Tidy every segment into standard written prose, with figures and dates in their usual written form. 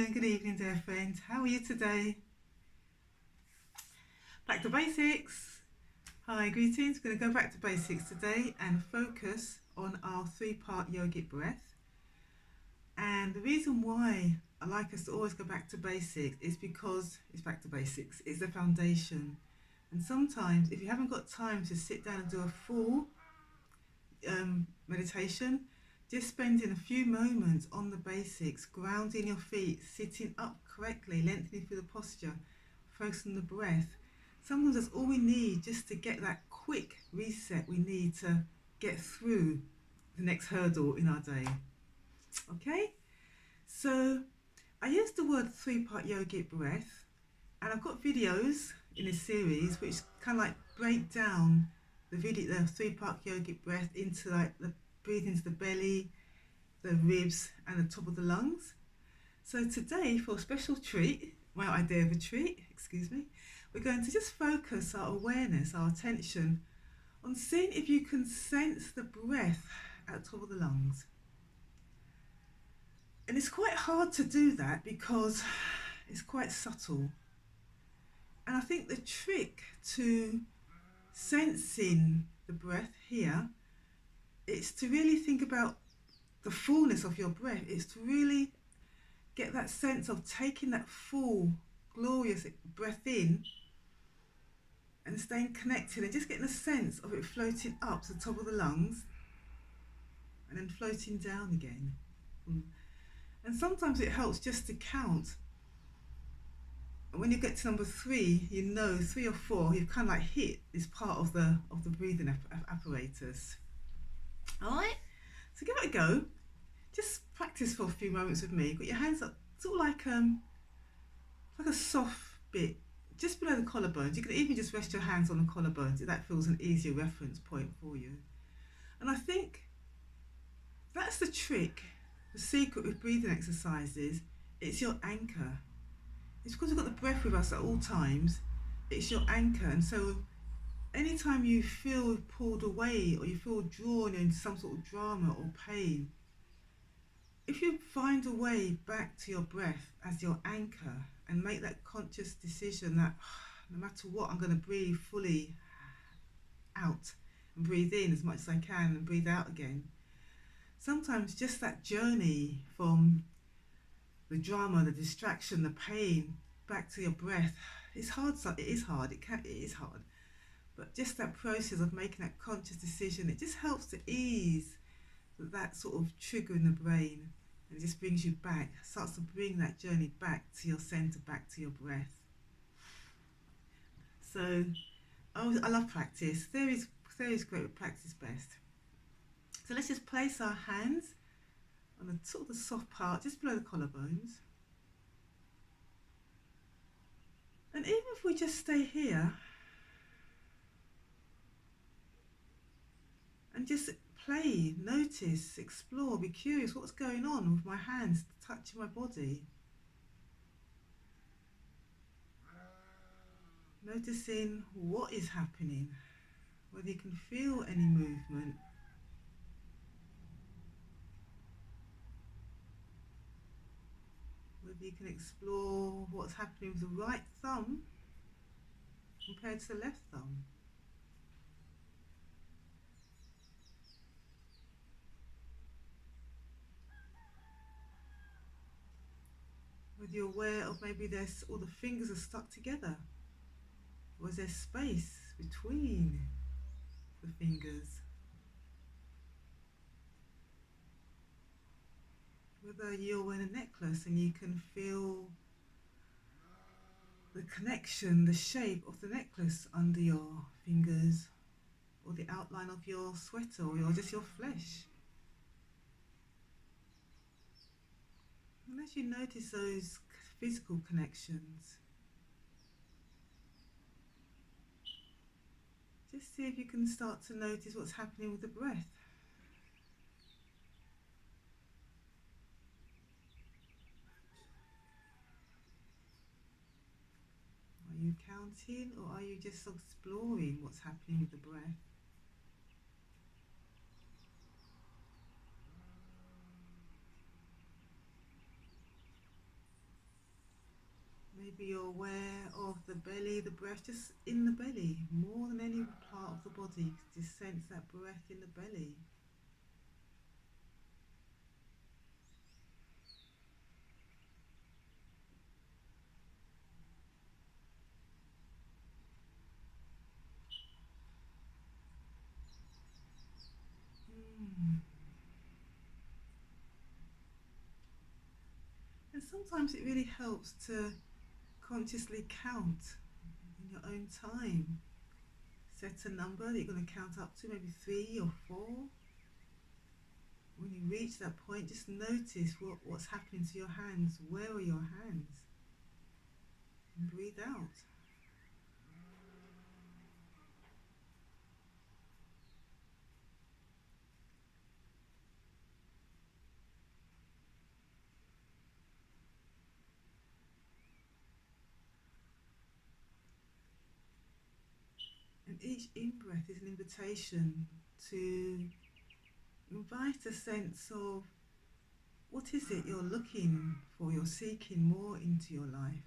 good evening, dear friends. How are you today? Back to basics. Hi, greetings. We're going to go back to basics today and focus on our three-part yogic breath. And the reason why I like us to always go back to basics is because it's back to basics. It's the foundation. And sometimes if you haven't got time to sit down and do a full meditation, just spending a few moments on the basics, grounding your feet, sitting up correctly, lengthening through the posture, focusing on the breath. Sometimes that's all we need just to get that quick reset we need to get through the next hurdle in our day. Okay? So I use the word three-part yogic breath, and I've got videos in this series which kind of like break down the three-part yogic breath into like the breathe into the belly, the ribs and the top of the lungs. So today, for a special treat, my idea of a treat, we're going to just focus our awareness, our attention on seeing if you can sense the breath at the top of the lungs. And it's quite hard to do that because it's quite subtle. And I think the trick to sensing the breath here is to really think about the fullness of your breath. It's to really get that sense of taking that full, glorious breath in and staying connected and just getting a sense of it floating up to the top of the lungs and then floating down again. And sometimes it helps just to count. When you get to number 3, you know 3 or 4, you've kind of like hit this part of the breathing apparatus. All right, so give it a go. Just practice for a few moments with me. Got your hands up, sort of like a soft bit just below the collarbones. You can even just rest your hands on the collarbones if that feels an easier reference point for you. And I think that's the trick, the secret with breathing exercises. It's your anchor. It's because we've got the breath with us at all times. It's your anchor. And so anytime you feel pulled away or you feel drawn into some sort of drama or pain, if you find a way back to your breath as your anchor and make that conscious decision that no matter what, I'm going to breathe fully out and breathe in as much as I can and breathe out again. Sometimes just that journey from the drama, the distraction, the pain, back to your breath, it's hard. It is hard. It is hard. But just that process of making that conscious decision, it just helps to ease that sort of trigger in the brain, and it just brings you back, starts to bring that journey back to your center, back to your breath. So I love practice. Theory is great, but practice best. So let's just place our hands on the sort of the soft part, just below the collarbones. And even if we just stay here and just play, notice, explore, be curious what's going on with my hands touching my body. Noticing what is happening, whether you can feel any movement. Whether you can explore what's happening with the right thumb compared to the left thumb. Whether you're aware of maybe all the fingers are stuck together, or is there space between the fingers? Whether you're wearing a necklace and you can feel the connection, the shape of the necklace under your fingers, or the outline of your sweater, or just your flesh. And as you notice those physical connections, just see if you can start to notice what's happening with the breath. Are you counting, or are you just exploring what's happening with the breath? Maybe you're aware of the belly, the breath just in the belly, more than any part of the body. Just sense that breath in the belly. Mm. And sometimes it really helps to consciously count in your own time. Set a number that you're going to count up to, maybe 3 or 4. When you reach that point, just notice what's happening to your hands. Where are your hands? And breathe out. And each in-breath is an invitation to invite a sense of what is it you're looking for, you're seeking more into your life.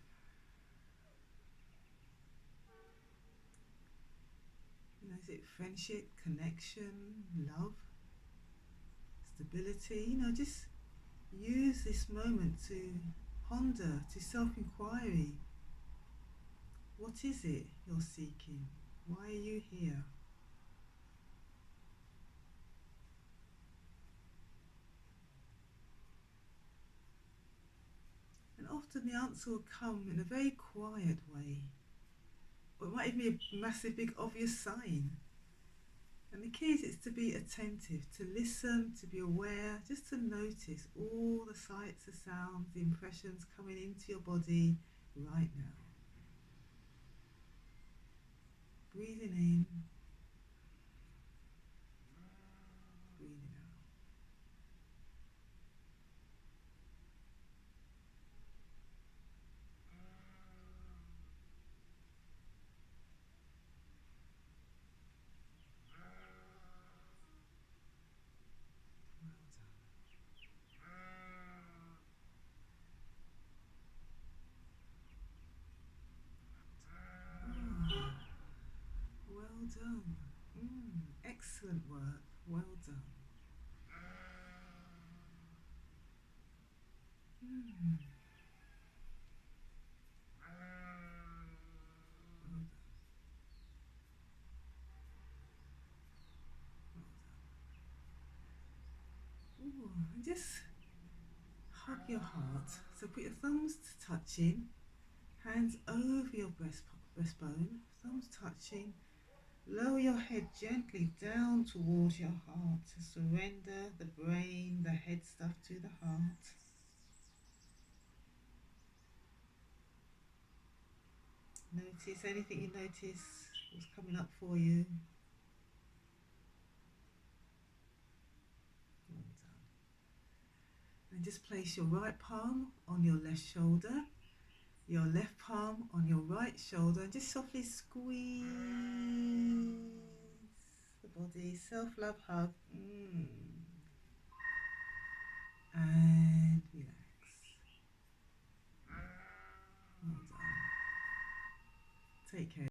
Is it friendship, connection, love, stability? Just use this moment to ponder, to self-inquiry. What is it you're seeking? Why are you here? And often the answer will come in a very quiet way. Or it might even be a massive, big, obvious sign. And the key is to be attentive, to listen, to be aware, just to notice all the sights, the sounds, the impressions coming into your body right now. Breathing in, breathing out. Well done. Excellent work. Well done. Mm, well done. Well done. And just hug your heart. So put your thumbs touching, hands over your breastbone, thumbs touching. Lower your head gently down towards your heart to surrender the brain, the head stuff to the heart. Notice anything you notice what's coming up for you. Well done. And just place your right palm on your left shoulder, your left palm on your right shoulder, and just softly squeeze the body. Self-love hug. And relax. Well done. Take care.